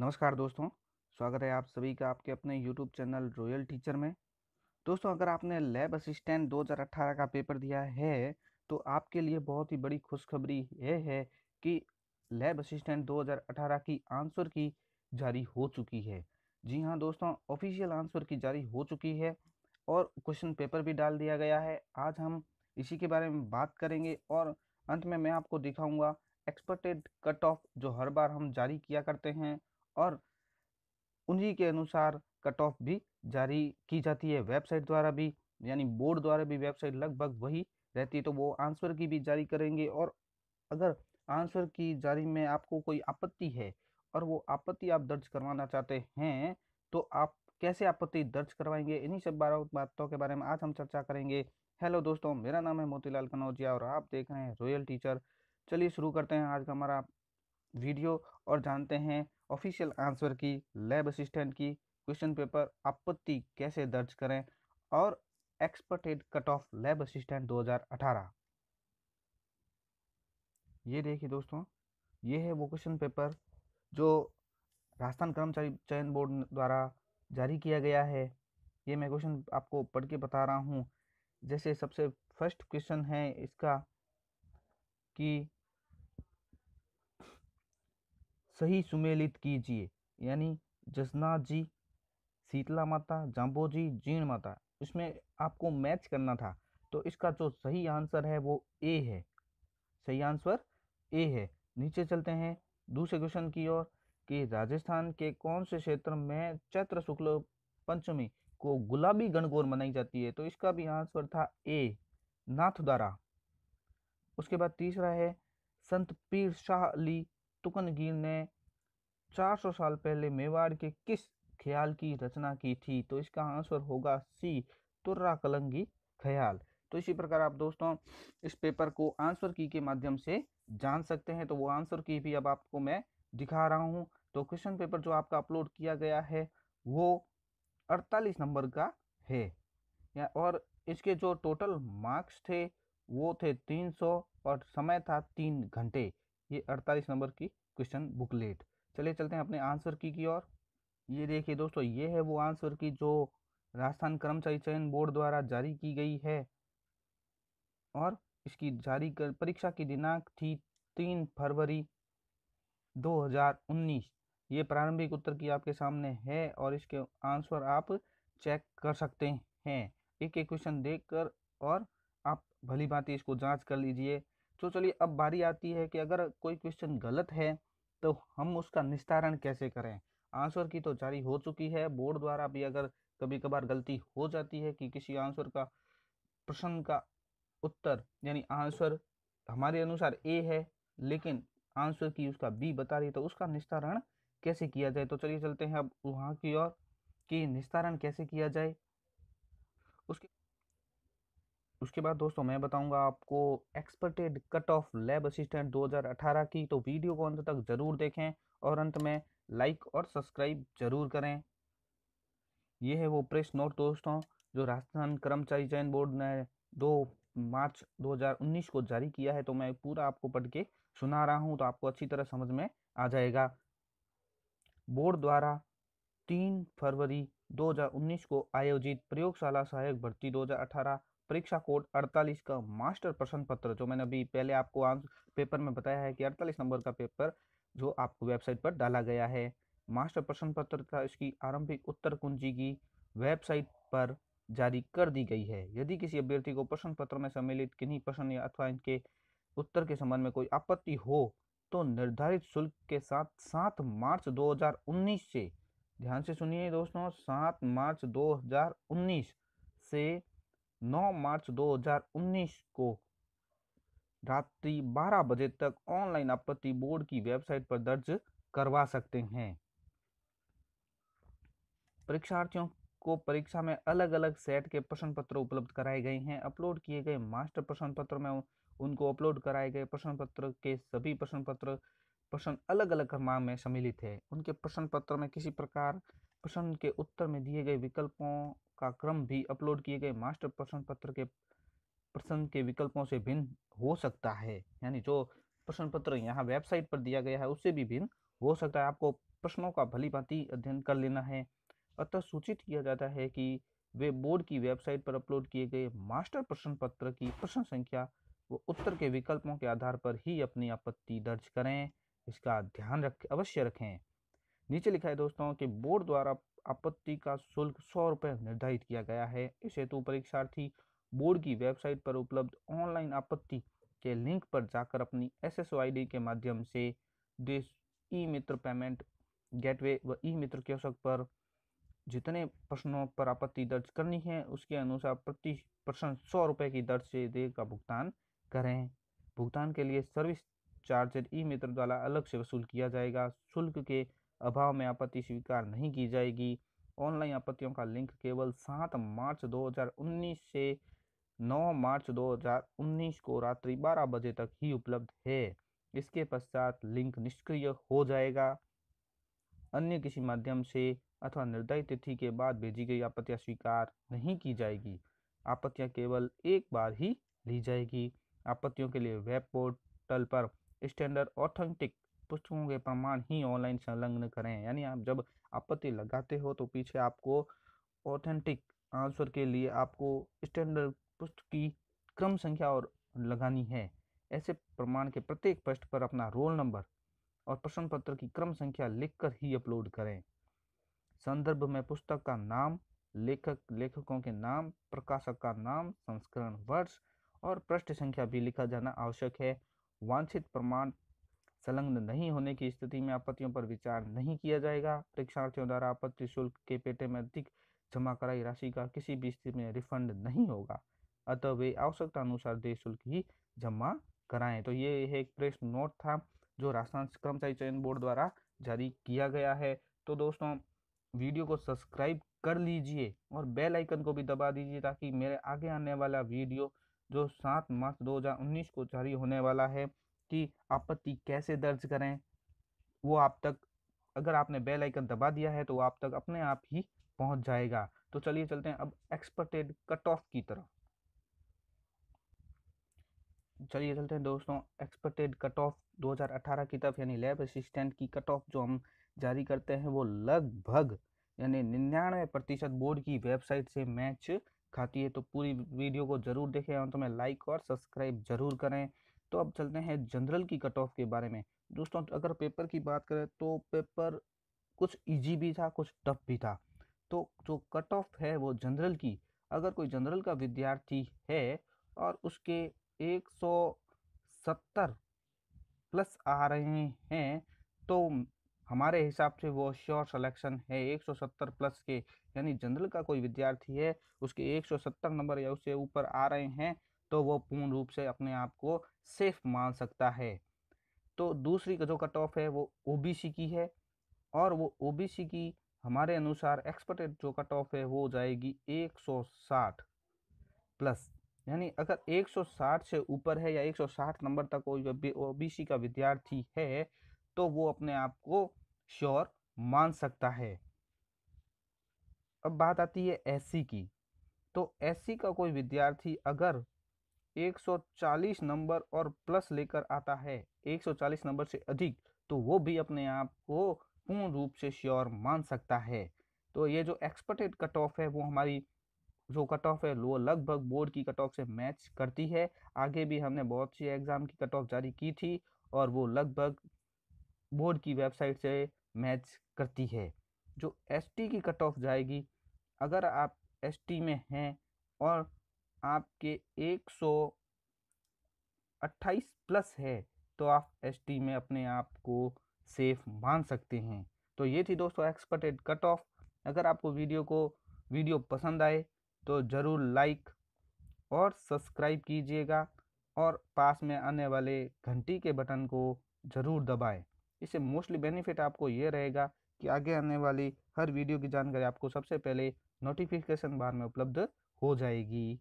नमस्कार दोस्तों। स्वागत है आप सभी का आपके अपने YouTube चैनल रॉयल टीचर में। दोस्तों, अगर आपने लैब असिस्टेंट 2018 का पेपर दिया है तो आपके लिए बहुत ही बड़ी खुशखबरी यह है कि लैब असिस्टेंट 2018 की आंसर की जारी हो चुकी है। जी हाँ दोस्तों, ऑफिशियल आंसर की जारी हो चुकी है और क्वेश्चन पेपर भी डाल दिया गया है। आज हम इसी के बारे में बात करेंगे और अंत में मैं आपको दिखाऊंगा एक्सपेक्टेड कट ऑफ जो हर बार हम जारी किया करते हैं और उन्हीं के अनुसार कट ऑफ भी जारी की जाती है वेबसाइट द्वारा भी, यानी बोर्ड द्वारा भी वेबसाइट लगभग वही रहती है। तो वो आंसर की भी जारी करेंगे और अगर आंसर की जारी में आपको कोई आपत्ति है और वो आपत्ति आप दर्ज करवाना चाहते हैं तो आप कैसे आपत्ति दर्ज करवाएंगे, इन्हीं सब बातों के बारे में आज हम चर्चा करेंगे। हेलो दोस्तों, मेरा नाम है मोतीलाल कनौजिया और आप देख रहे हैं रॉयल टीचर। चलिए शुरू करते हैं आज का हमारा वीडियो और जानते हैं ऑफिशियल आंसर की लैब असिस्टेंट की क्वेश्चन पेपर आपत्ति कैसे दर्ज करें और expected cut off lab assistant 2018। ये देखिए दोस्तों, ये है वो क्वेश्चन पेपर जो राजस्थान कर्मचारी चयन बोर्ड द्वारा जारी किया गया है। ये मैं क्वेश्चन आपको पढ़ के बता रहा हूँ। जैसे सबसे फर्स्ट क्वेश्चन है इसका कि सही सुमेलित कीजिए, यानी जसना जी, शीतला माता, जाम्बोजी, जीण माता, इसमें आपको मैच करना था। तो इसका जो सही आंसर है वो ए है। सही आंसर ए है। नीचे चलते हैं दूसरे क्वेश्चन की ओर कि राजस्थान के कौन से क्षेत्र में चैत्र शुक्ल पंचमी को गुलाबी गणगौर मनाई जाती है। तो इसका भी आंसर था ए, नाथद्वारा। उसके बाद तीसरा है संत पीर शाह अली तुकनगीर ने 400 साल पहले मेवाड़ के किस ख्याल की रचना की थी। तो इसका आंसर होगा सी, तुर्रा कलंगी ख्याल। तो इसी प्रकार आप दोस्तों इस पेपर को आंसर की के माध्यम से जान सकते हैं। तो वो आंसर की भी अब आपको मैं दिखा रहा हूँ। तो क्वेश्चन पेपर जो आपका अपलोड किया गया है वो 48 नंबर का है और इसके जो टोटल मार्क्स थे वो थे 300 और समय था 3 घंटे। ये 48 नंबर की क्वेश्चन बुकलेट। चलिए चलते हैं अपने आंसर की ओर। ये देखिए दोस्तों, ये है वो आंसर की जो राजस्थान कर्मचारी चयन बोर्ड द्वारा जारी की गई है और इसकी जारी कर परीक्षा की दिनांक थी 3 फरवरी 2019। ये प्रारंभिक उत्तर की आपके सामने है और इसके आंसर आप चेक कर सकते हैं एक एक क्वेश्चन देखकर और आप भली भांति इसको जांच कर लीजिए। तो चलिए अब बारी आती है कि अगर कोई क्वेश्चन गलत है तो हम उसका निस्तारण कैसे करें। आंसर की तो जारी हो चुकी है, बोर्ड द्वारा भी अगर कभी कभार गलती हो जाती है कि किसी आंसर का प्रश्न का उत्तर यानी आंसर हमारे अनुसार ए है लेकिन आंसर की उसका बी बता रही है, तो उसका निस्तारण कैसे किया जाए। तो चलिए चलते हैं अब वहाँ की ओर कि निस्तारण कैसे किया जाए। उसके उसके बाद दोस्तों मैं बताऊंगा आपको expected cut off lab assistant 2018 की। तो वीडियो को अंत तक जरूर देखें और अंत में लाइक और सब्सक्राइब जरूर करें। ये है वो प्रेस नोट दोस्तों जो राजस्थान कर्मचारी चयन बोर्ड ने 2 मार्च 2019 को जारी किया है। तो मैं पूरा आपको पढ़ के सुना रहा हूँ तो आपको अच्छी तरह समझ में आ जाएगा। बोर्ड द्वारा 3 फरवरी 2019 को आयोजित प्रयोगशाला सहायक भर्ती 2018 परीक्षा कोड 48 का मास्टर प्रश्न पत्र, जो मैंने अभी पहले आपको पेपर में बताया है कि 48 नंबर का पेपर जो आपको वेबसाइट पर डाला गया है। मास्टर प्रश्न पत्र का इसकी आरंभिक उत्तर कुंजी की वेबसाइट पर जारी कर दी गई है। यदि किसी अभ्यर्थी को प्रश्न पत्र में सम्मिलित किन्हीं प्रश्न या अथवा इनके उत्तर के संबंध में कोई आपत्ति हो तो निर्धारित शुल्क के साथ 7 मार्च 2019 से, ध्यान से सुनिए दोस्तों, 7 मार्च 2019 से 9 मार्च 2019 को रात्रि 12 बजे तक ऑनलाइन आपत्ति बोर्ड की वेबसाइट पर दर्ज करवा सकते हैं। परीक्षार्थियों को परीक्षा में अलग अलग सेट के प्रश्न पत्र उपलब्ध कराए गए हैं। अपलोड किए गए मास्टर प्रश्न पत्र में उनको अपलोड कराए गए प्रश्न पत्र के सभी प्रश्न अलग अलग क्रम में सम्मिलित है। उनके प्रश्न पत्र में किसी प्रकार प्रश्न के उत्तर में दिए गए विकल्पों का क्रम भी अपलोड किए गए मास्टर प्रश्न पत्र के प्रश्न के विकल्पों से भिन्न हो सकता है, यानी जो प्रश्न पत्र यहाँ वेबसाइट पर दिया गया है उससे भी भिन्न हो सकता है आपको प्रश्नों का भली-भांति अध्ययन कर लेना है। अतः सूचित किया जाता है कि वे बोर्ड की वेबसाइट पर अपलोड किए गए मास्टर प्रश्न पत्र की प्रश्न संख्या व उत्तर के विकल्पों के आधार पर ही अपनी आपत्ति दर्ज करें। इसका ध्यान अवश्य रखें। नीचे लिखा है दोस्तों कि बोर्ड द्वारा आपत्ति का शुल्क 100 रुपये निर्धारित किया गया है। इस हेतु परीक्षार्थी बोर्ड की वेबसाइट पर उपलब्ध ऑनलाइन आपत्ति के लिंक पर जाकर अपनी SSO ID के माध्यम से देश ई मित्र पेमेंट गेटवे व ई मित्र कियोस्क पर जितने प्रश्नों पर आपत्ति दर्ज करनी है उसके अनुसार प्रति प्रश्न 100 रुपये की दर से देय का भुगतान करें। भुगतान के लिए सर्विस चार्ज ई मित्र द्वारा अलग से वसूल किया जाएगा। शुल्क के अभाव में आपत्ति स्वीकार नहीं की जाएगी। ऑनलाइन आपत्तियों का लिंक केवल 7 मार्च 2019 से 9 मार्च 2019 को रात्रि 12 बजे तक ही उपलब्ध है। इसके पश्चात लिंक निष्क्रिय हो जाएगा। अन्य किसी माध्यम से अथवा निर्धारित तिथि के बाद भेजी गई आपत्तियां स्वीकार नहीं की जाएगी। आपत्तियां केवल एक बार ही ली जाएगी। आपत्तियों के लिए वेब पोर्टल पर स्टैंडर्ड ऑथेंटिक पुस्तकों के प्रमाण ही ऑनलाइन संलग्न करें। यानी आप जब आपत्ति लगाते हो तो पीछे आपको ऑथेंटिक आंसर के लिए आपको स्टैंडर्ड पुस्तक की क्रम संख्या और लगानी है। ऐसे प्रमाण के प्रत्येक पृष्ठ पर अपना रोल नंबर और प्रश्न पत्र की क्रम संख्या लिखकर ही अपलोड करें। संदर्भ में पुस्तक का नाम, लेखकों के नाम, प्रकाशक का नाम, संस्करण वर्ष और पृष्ठ संख्या भी लिखा जाना आवश्यक है। वांछित प्रमाण संलग्न नहीं होने की स्थिति में आपत्तियों पर विचार नहीं किया जाएगा। परीक्षार्थियों द्वारा आपत्ति शुल्क के पेटे में अधिक जमा कराई राशि का किसी भी स्थिति में रिफंड नहीं होगा। अतः वे आवश्यकता अनुसार देय शुल्क ही जमा कराएं। तो ये एक प्रेस नोट था जो राजस्थान कर्मचारी चयन बोर्ड द्वारा जारी किया गया है। तो दोस्तों वीडियो को सब्सक्राइब कर लीजिए और बेल आइकन को भी दबा दीजिए ताकि मेरे आगे आने वाला वीडियो जो 7 मार्च 2019 को जारी होने वाला है कि आपत्ति कैसे दर्ज करें वो आप तक, अगर आपने बेल आइकन दबा दिया है तो वो आप तक अपने आप ही पहुंच जाएगा। तो चलिए चलते हैं अब एक्सपेक्टेड कट ऑफ की तरफ। चलिए चलते हैं दोस्तों एक्सपेक्टेड कट ऑफ 2018 की तरफ, यानी लैब असिस्टेंट की कट ऑफ जो हम जारी करते हैं वो लगभग यानी 99% बोर्ड की वेबसाइट से मैच खाती है। तो पूरी वीडियो को जरूर देखें और तुम्हें लाइक और सब्सक्राइब जरूर करें। तो अब चलते हैं जनरल की कट ऑफ के बारे में। दोस्तों अगर पेपर की बात करें तो पेपर कुछ इजी भी था, कुछ टफ भी था। तो जो कट ऑफ है वो जनरल की, अगर कोई जनरल का विद्यार्थी है और उसके 170 प्लस आ रहे हैं तो हमारे हिसाब से वो श्योर सिलेक्शन है। 170 प्लस के यानी जनरल का कोई विद्यार्थी है उसके 170 नंबर या उससे ऊपर आ रहे हैं तो वो पूर्ण रूप से अपने आप को सेफ मान सकता है। तो दूसरी जो कट ऑफ है वो ओबीसी की है और वो ओबीसी की हमारे अनुसार एक्सपेक्टेड जो कट ऑफ है वो जाएगी 160 प्लस। यानी अगर 160 से ऊपर है या 160 नंबर तक कोई ओबीसी का विद्यार्थी है तो वो अपने आप को श्योर मान सकता है। अब बात आती है एससी की। तो एससी का कोई विद्यार्थी अगर 140 नंबर और प्लस लेकर आता है, 140 नंबर से अधिक, तो वो भी अपने आप को पूर्ण रूप से श्योर मान सकता है। तो ये जो एक्सपेक्टेड कट ऑफ है वो हमारी जो कट ऑफ है वो लगभग बोर्ड की कट ऑफ से मैच करती है। आगे भी हमने बहुत सी एग्जाम की कट ऑफ जारी की थी और वो लगभग बोर्ड की वेबसाइट से मैच करती है। जो एसटी की कट ऑफ जाएगी, अगर आप एसटी में हैं और आपके 128 प्लस है तो आप एसटी में अपने आप को सेफ मान सकते हैं। तो ये थी दोस्तों एक्सपेक्टेड कट ऑफ। अगर आपको वीडियो पसंद आए तो ज़रूर लाइक और सब्सक्राइब कीजिएगा और पास में आने वाले घंटी के बटन को ज़रूर दबाएं। इससे मोस्टली बेनिफिट आपको ये रहेगा कि आगे आने वाली हर वीडियो की जानकारी आपको सबसे पहले नोटिफिकेशन बार में उपलब्ध हो जाएगी।